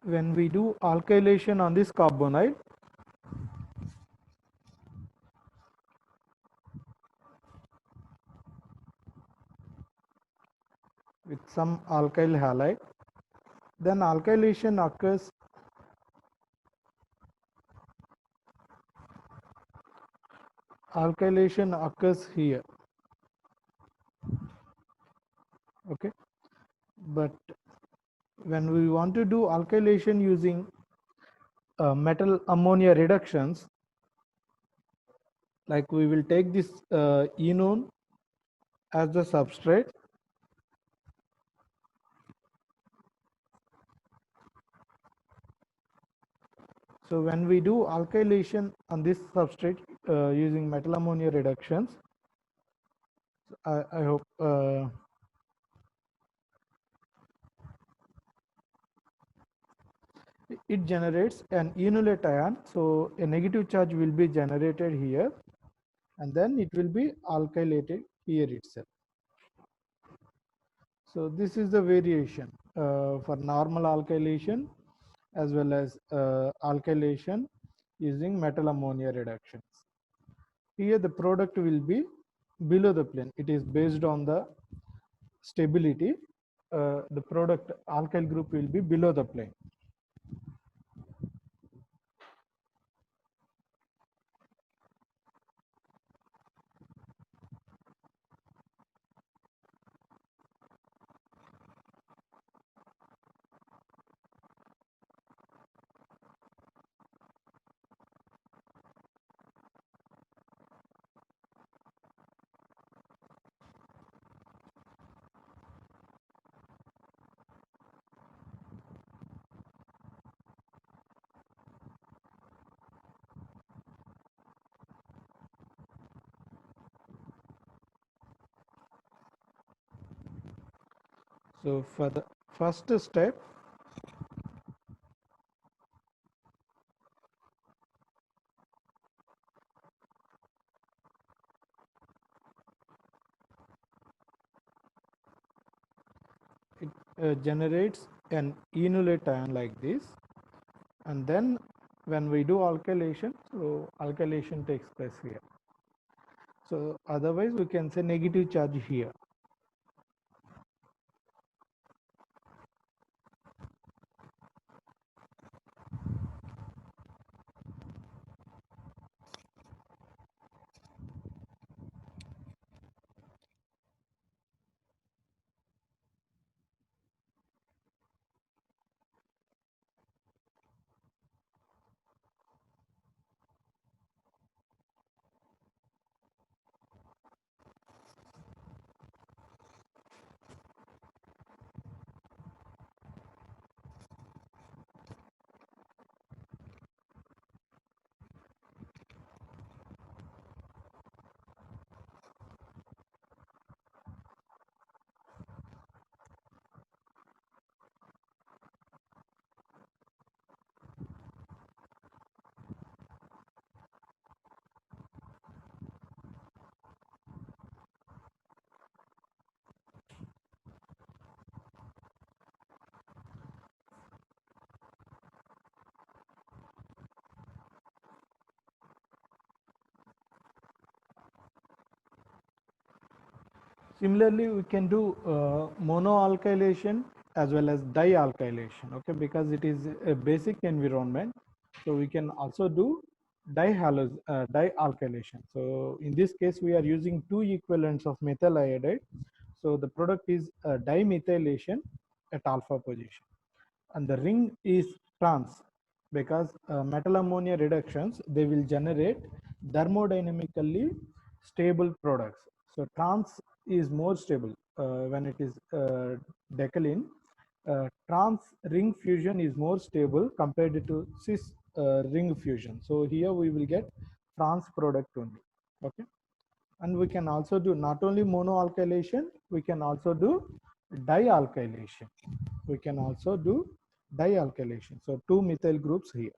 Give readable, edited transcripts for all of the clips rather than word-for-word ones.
when we do alkylation on this carbonyl, with some alkyl halide, then alkylation occurs here. Okay, but when we want to do alkylation using metal ammonia reductions, like we will take this enone as the substrate, so when we do alkylation on this substrate using metal ammonia reductions, I hope it generates an enolate ion, so a negative charge will be generated here and then it will be alkylated here itself. So this is the variation for normal alkylation as well as alkylation using metal ammonia reductions. Here the product will be below the plane. It is based on the stability. The product alkyl group will be below the plane. So for the first step, it generates an enolate ion like this, and then when we do alkylation, so alkylation takes place here. So otherwise we can say negative charge here. Similarly, we can do monoalkylation as well as dialkylation, okay, because it is a basic environment. So we can also do dialkylation. So in this case, we are using two equivalents of methyl iodide. So the product is dimethylation at alpha position, and the ring is trans, because metal ammonia reductions, they will generate thermodynamically stable products. So trans is more stable when it is decalin. Trans ring fusion is more stable compared to cis ring fusion. So here we will get trans product only. Okay, and we can also do not only monoalkylation, we can also do dialkylation. We can also do dialkylation. So two methyl groups here.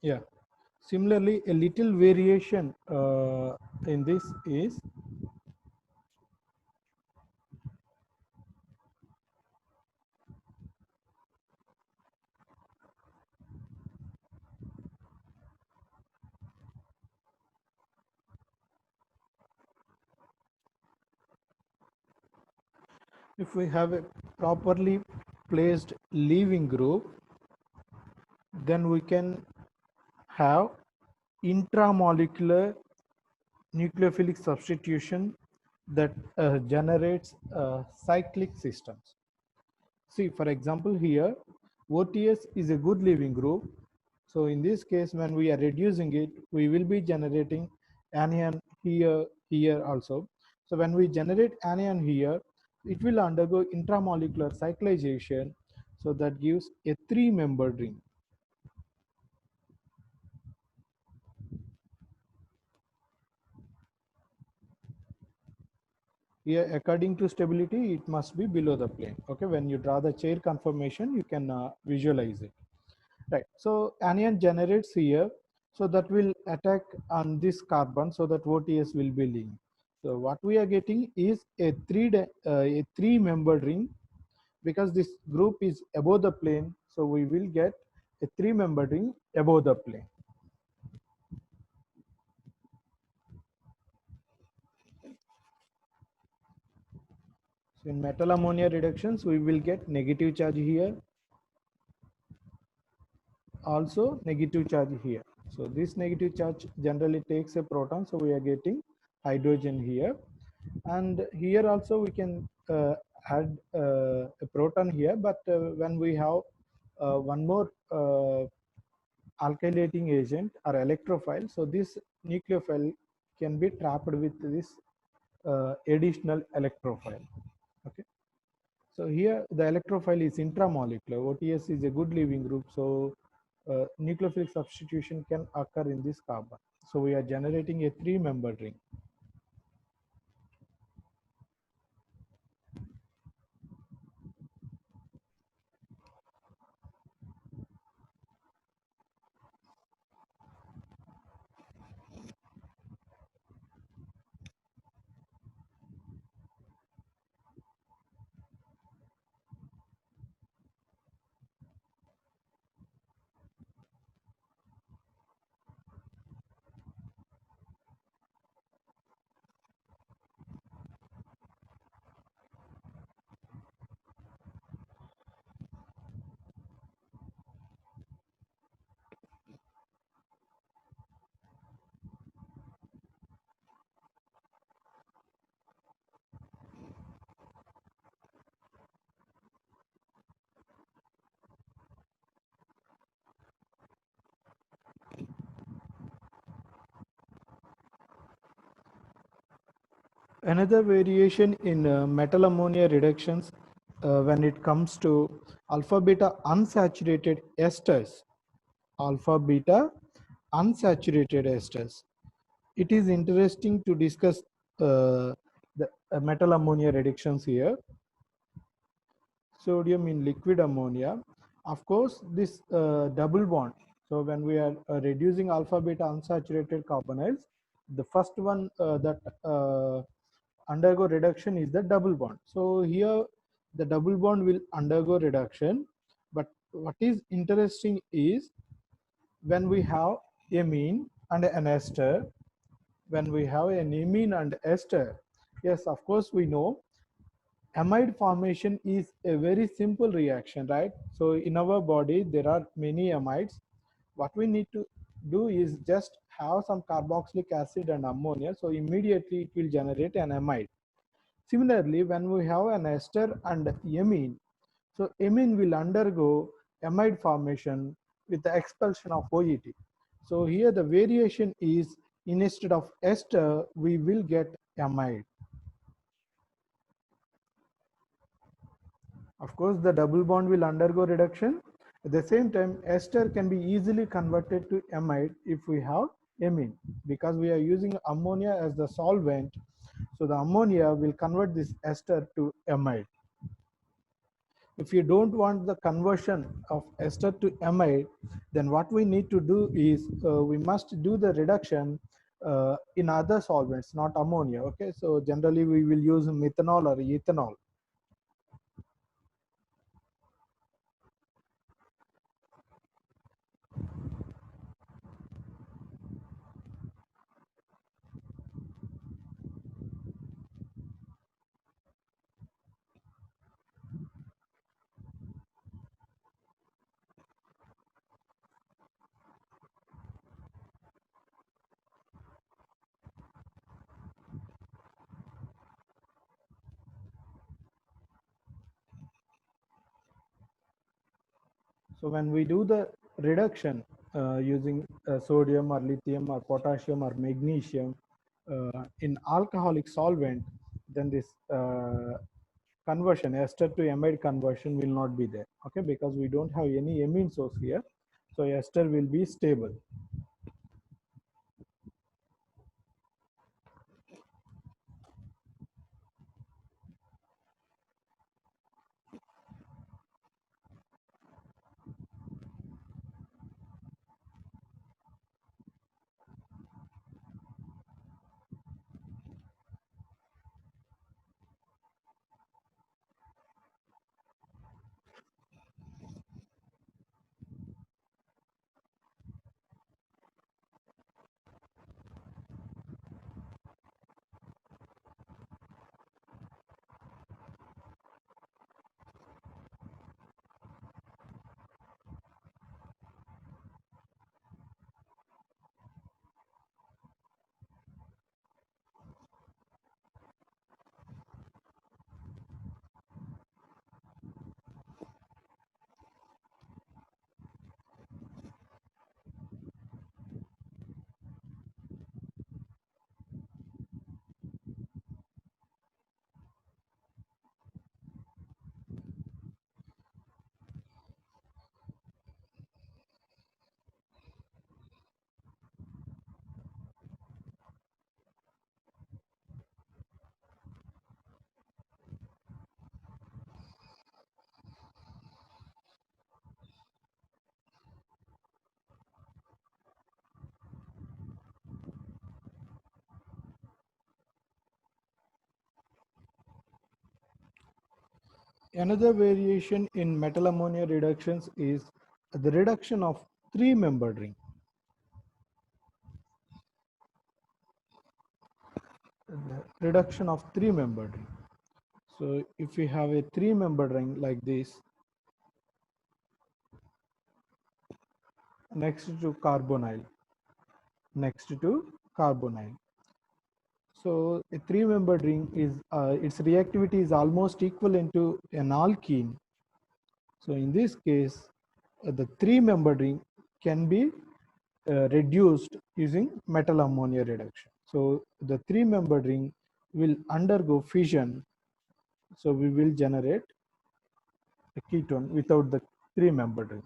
Yeah. Similarly, a little variation in this is, if we have a properly placed leaving group, then we can have intramolecular nucleophilic substitution that generates cyclic systems. See, for example, here OTS is a good leaving group. So in this case, when we are reducing it, we will be generating anion here also. So when we generate anion here, it will undergo intramolecular cyclization. So that gives a 3-membered ring. Here, according to stability, it must be below the plane. Okay, when you draw the chair conformation, you can visualize it. Right. So anion generates here, so that will attack on this carbon, so that OTS will be linked. So what we are getting is a three-membered ring, because this group is above the plane. So we will get a 3-membered ring above the plane. So in metal ammonia reductions, we will get negative charge here, also negative charge here. So this negative charge generally takes a proton, so we are getting hydrogen here, and here also we can add a proton here, but when we have one more alkylating agent or electrophile, so this nucleophile can be trapped with this additional electrophile. Okay. So here the electrophile is intramolecular. OTS is a good leaving group, so nucleophilic substitution can occur in this carbon. So we are generating a 3-membered ring. Another variation in metal ammonia reductions when it comes to alpha beta unsaturated esters. Alpha beta unsaturated esters. It is interesting to discuss the metal ammonia reductions here. Sodium in liquid ammonia. Of course, this double bond. So when we are reducing alpha beta unsaturated carbonyls, the first one that undergo reduction is the double bond. So here the double bond will undergo reduction, but what is interesting is when we have amine and an ester, when we have an amine and ester, yes, of course we know amide formation is a very simple reaction, right? So in our body there are many amides. What we need to do is just have some carboxylic acid and ammonia, so immediately it will generate an amide. Similarly, when we have an ester and amine, so amine will undergo amide formation with the expulsion of OET. So here the variation is, instead of ester, we will get amide. Of course, the double bond will undergo reduction. At the same time, ester can be easily converted to amide if we have amine, because we are using ammonia as the solvent. So the ammonia will convert this ester to amide. If you don't want the conversion of ester to amide, then what we need to do is we must do the reduction in other solvents, not ammonia. Okay, so generally we will use methanol or ethanol. So when we do the reduction using sodium or lithium or potassium or magnesium in alcoholic solvent, then this conversion, ester to amide conversion will not be there, okay, because we don't have any amine source here. So ester will be stable. Another variation in metal ammonia reductions is the reduction of three-membered ring. The reduction of three-membered ring. So if we have a three-membered ring like this, next to carbonyl, next to carbonyl. So a three-membered ring is its reactivity is almost equivalent to an alkene. So in this case, the three-membered ring can be reduced using metal ammonia reduction. So the three-membered ring will undergo fission. So we will generate a ketone without the three-membered ring.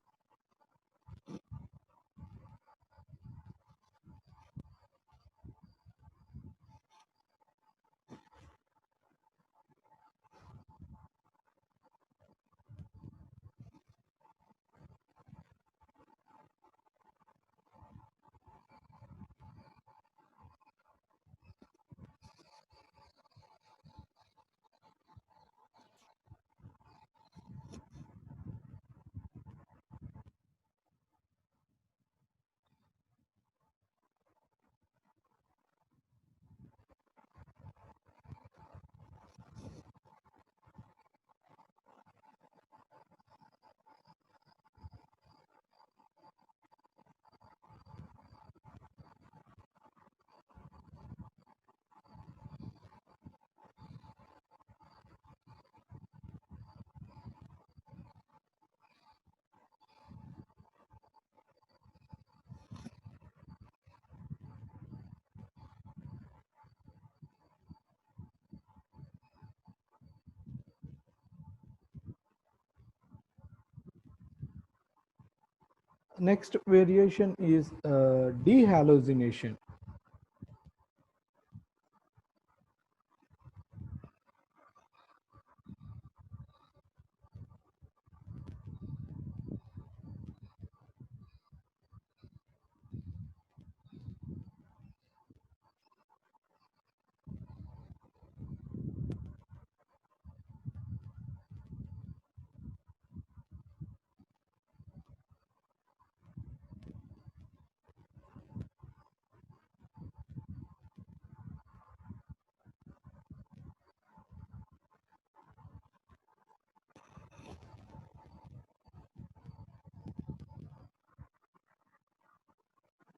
Next variation is dehallucination.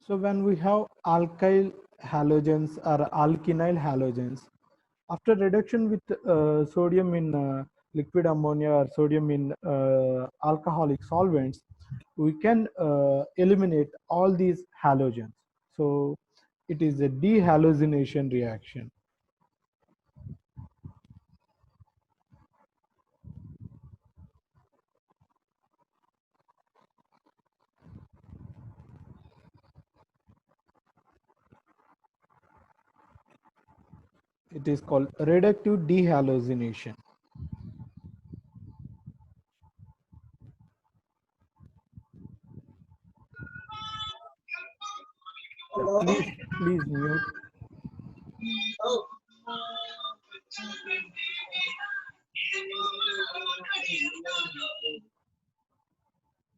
So when we have alkyl halogens or alkynyl halogens, after reduction with sodium in liquid ammonia or sodium in alcoholic solvents, we can eliminate all these halogens. So it is a dehallucination reaction. It is called reductive dehallucination. Please mute.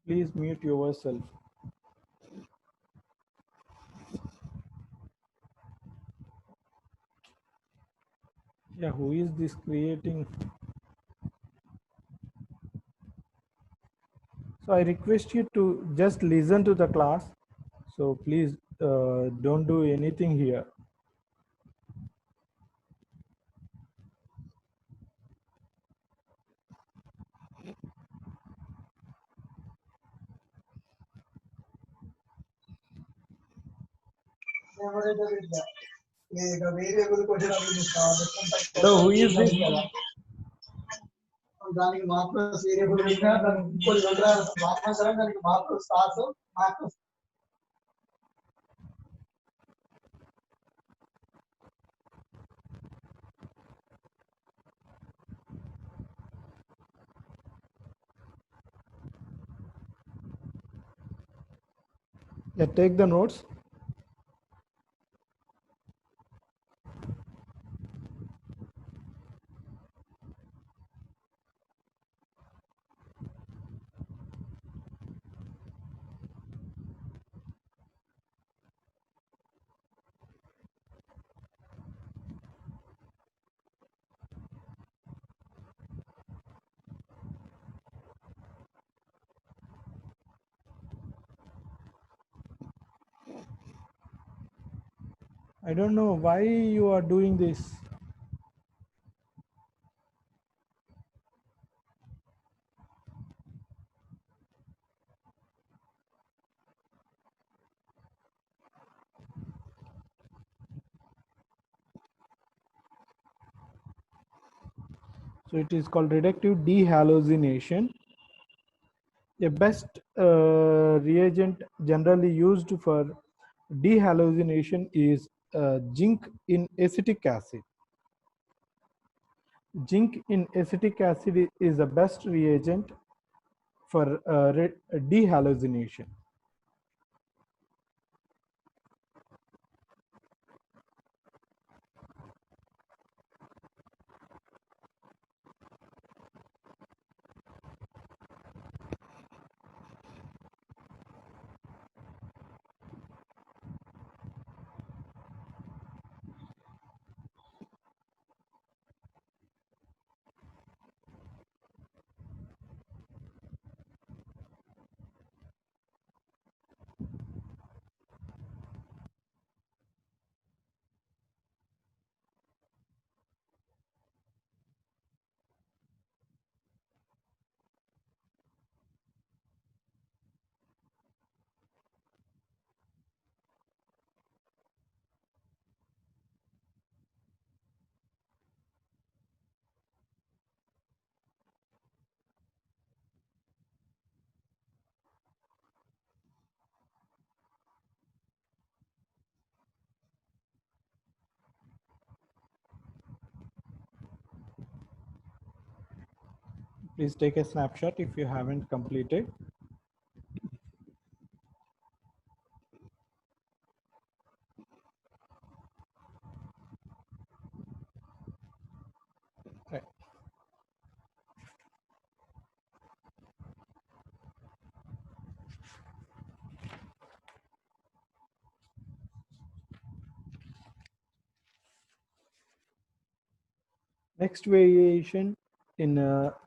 Please mute yourself. Yeah, who is this creating? So I request you to just listen to the class. So please don't do anything here. So who is this? Yeah, take the notes. I don't know why you are doing this. So it is called reductive dehallucination. A best reagent generally used for dehallucination is zinc in acetic acid. Zinc in acetic acid is the best reagent for dehallucination. Please take a snapshot if you haven't completed. Right. Next variation in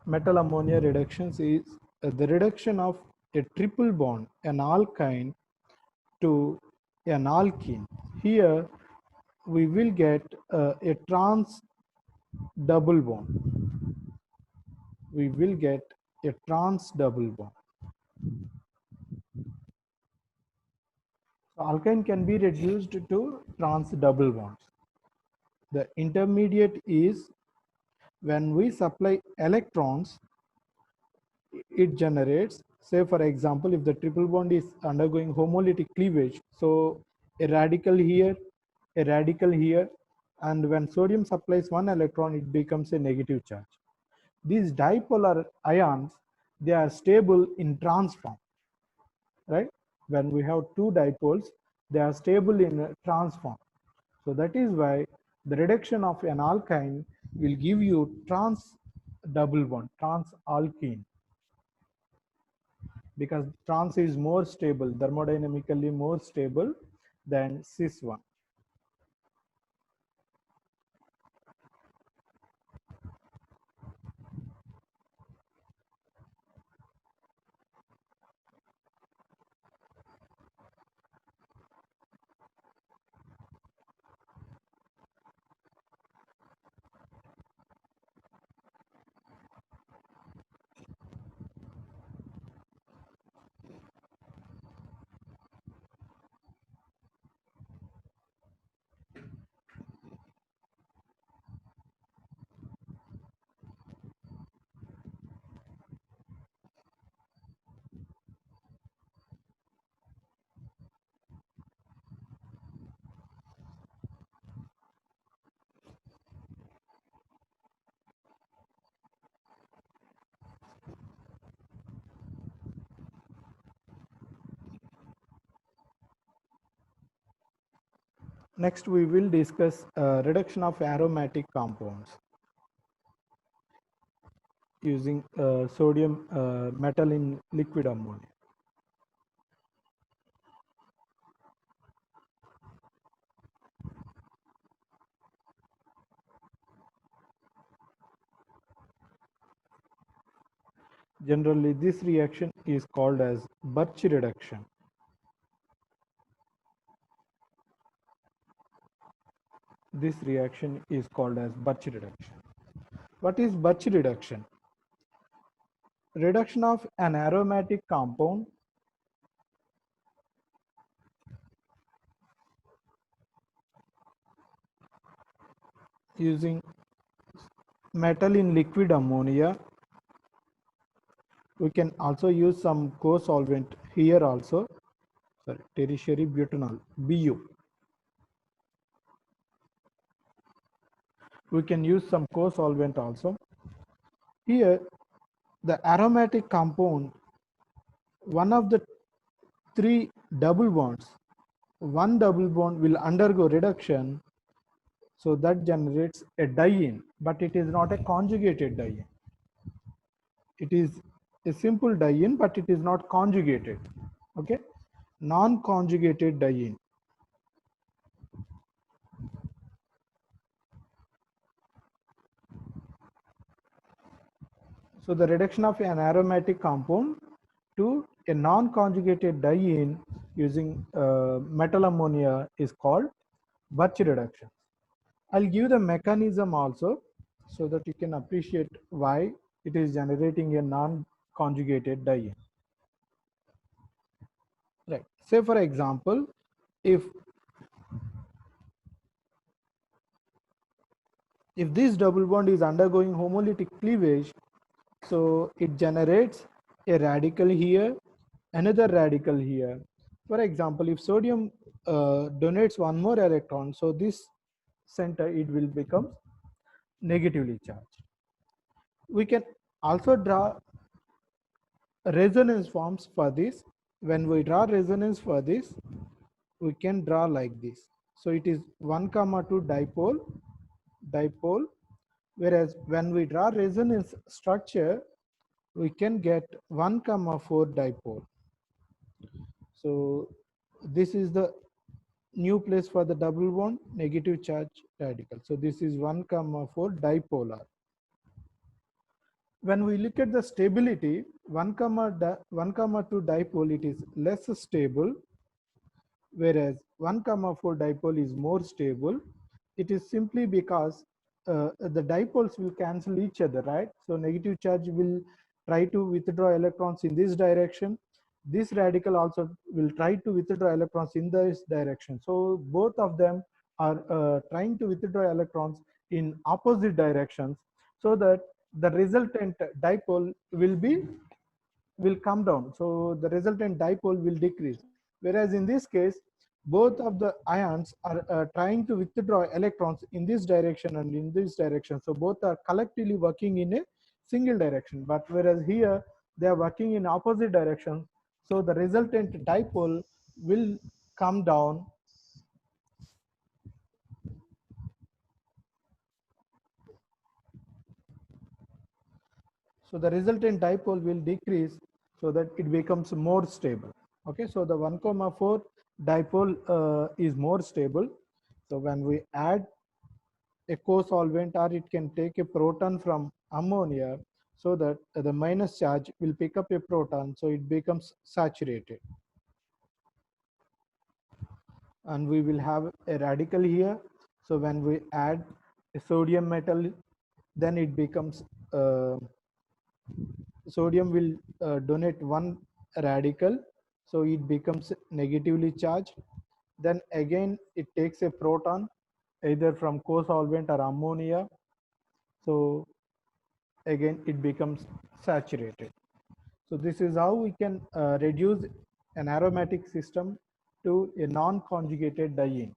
metal ammonia reductions is the reduction of a triple bond, an alkyne, to an alkene. Here we will get a trans double bond. We will get a trans double bond. So alkyne can be reduced to trans double bonds. The intermediate is when we supply electrons, it generates, say for example, if the triple bond is undergoing homolytic cleavage, so a radical here, a radical here, and when sodium supplies one electron, it becomes a negative charge. These dipolar ions, they are stable in trans form, right? When we have two dipoles, they are stable in a trans form. So that is why the reduction of an alkyne will give you trans double bond, trans alkene, because trans is more stable, thermodynamically more stable than cis one. Next, we will discuss reduction of aromatic compounds using sodium metal in liquid ammonia. Generally, this reaction is called as Birch reduction. This reaction is called as Birch reduction. What is Birch reduction? Reduction of an aromatic compound using metal in liquid ammonia. We can also use some co-solvent here also, sorry, tertiary butanol, BU. We can use some co-solvent also. Here, the aromatic compound, one of the three double bonds, one double bond will undergo reduction, so that generates a diene, but it is not a conjugated diene. It is a simple diene, but it is not conjugated. Okay, non-conjugated diene. So the reduction of an aromatic compound to a non-conjugated diene using metal ammonia is called Birch reduction. I'll give the mechanism also so that you can appreciate why it is generating a non-conjugated diene. Right. Say for example, if this double bond is undergoing homolytic cleavage, so it generates a radical here, another radical here. For example, if sodium donates one more electron, so this center it will become negatively charged. We can also draw resonance forms for this. When we draw resonance for this, we can draw like this. So it is 1,2 dipole, dipole, whereas when we draw resonance structure, we can get 1,4 dipole. So this is the new place for the double bond, negative charge radical. So this is 1,4 dipolar. When we look at the stability, 1,2 dipole, it is less stable, whereas 1, 4 dipole is more stable, it is simply because the dipoles will cancel each other, right? So negative charge will try to withdraw electrons in this direction. This radical also will try to withdraw electrons in this direction. So both of them are trying to withdraw electrons in opposite directions, so that the resultant dipole will come down. So the resultant dipole will decrease. Whereas in this case, both of the ions are trying to withdraw electrons in this direction and in this direction. So both are collectively working in a single direction. But whereas here they are working in opposite directions, so the resultant dipole will come down. So the resultant dipole will decrease so that it becomes more stable. Okay, so the 1, 4 dipole is more stable. So when we add a co-solvent, or it can take a proton from ammonia, so that the minus charge will pick up a proton, so it becomes saturated. And we will have a radical here. So when we add a sodium metal, then it becomes sodium will donate one radical, so it becomes negatively charged. Then again it takes a proton either from co-solvent or ammonia, so again it becomes saturated. So this is how we can reduce an aromatic system to a non-conjugated diene.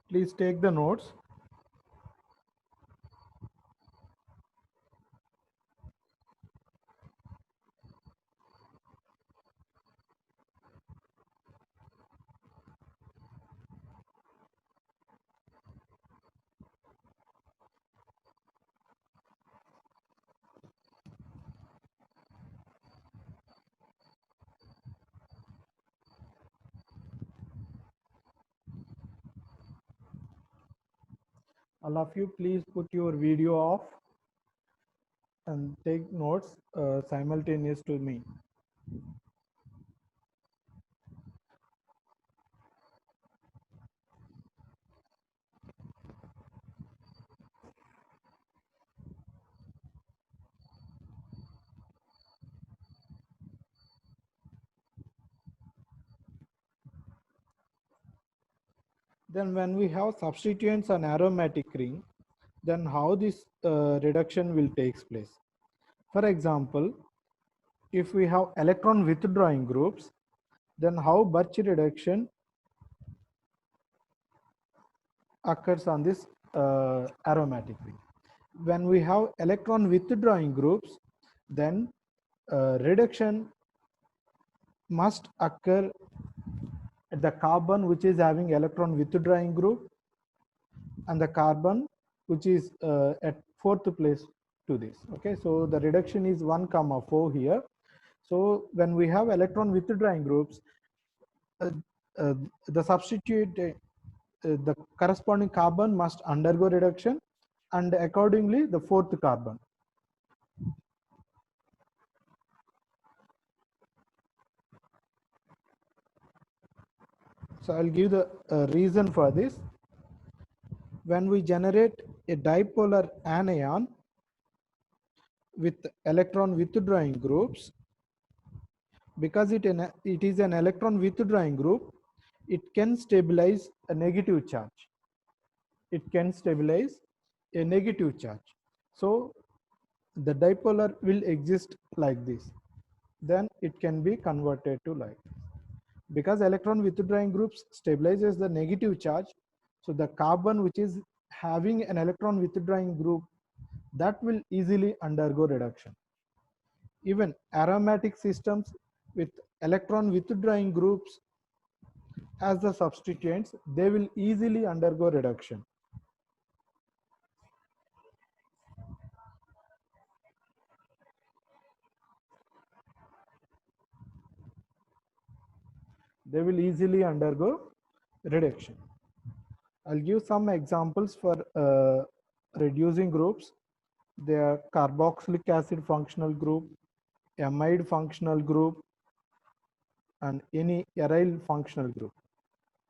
Please take the notes. All of you, please put your video off and take notes simultaneous to me. Then when we have substituents on aromatic ring, then how this reduction will take place. For example, if we have electron withdrawing groups, then how Birch reduction occurs on this aromatic ring. When we have electron withdrawing groups, then reduction must occur at the carbon which is having electron withdrawing group and the carbon which is at fourth place to this. Okay, so the reduction is 1 comma 4 here. So when we have electron withdrawing groups, uh, uh, the substitute the corresponding carbon must undergo reduction, and accordingly the fourth carbon. So I'll give the reason for this. When we generate a dipolar anion with electron withdrawing groups, because it is an electron withdrawing group, it can stabilize a negative charge. It can stabilize a negative charge. So the dipolar will exist like this. Then it can be converted to like this. Because electron withdrawing groups stabilizes the negative charge, so the carbon which is having an electron withdrawing group, that will easily undergo reduction. Even aromatic systems with electron withdrawing groups as the substituents, they will easily undergo reduction. They will easily undergo reduction. I'll give some examples for reducing groups. They are carboxylic acid functional group, amide functional group, and any aryl functional group.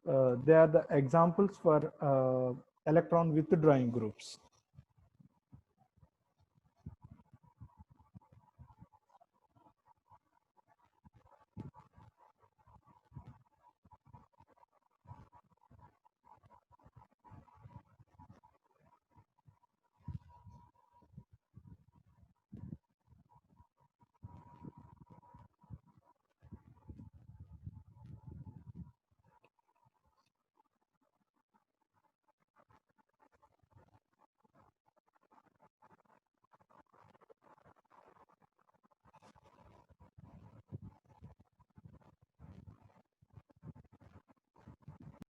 They are the examples for electron withdrawing groups.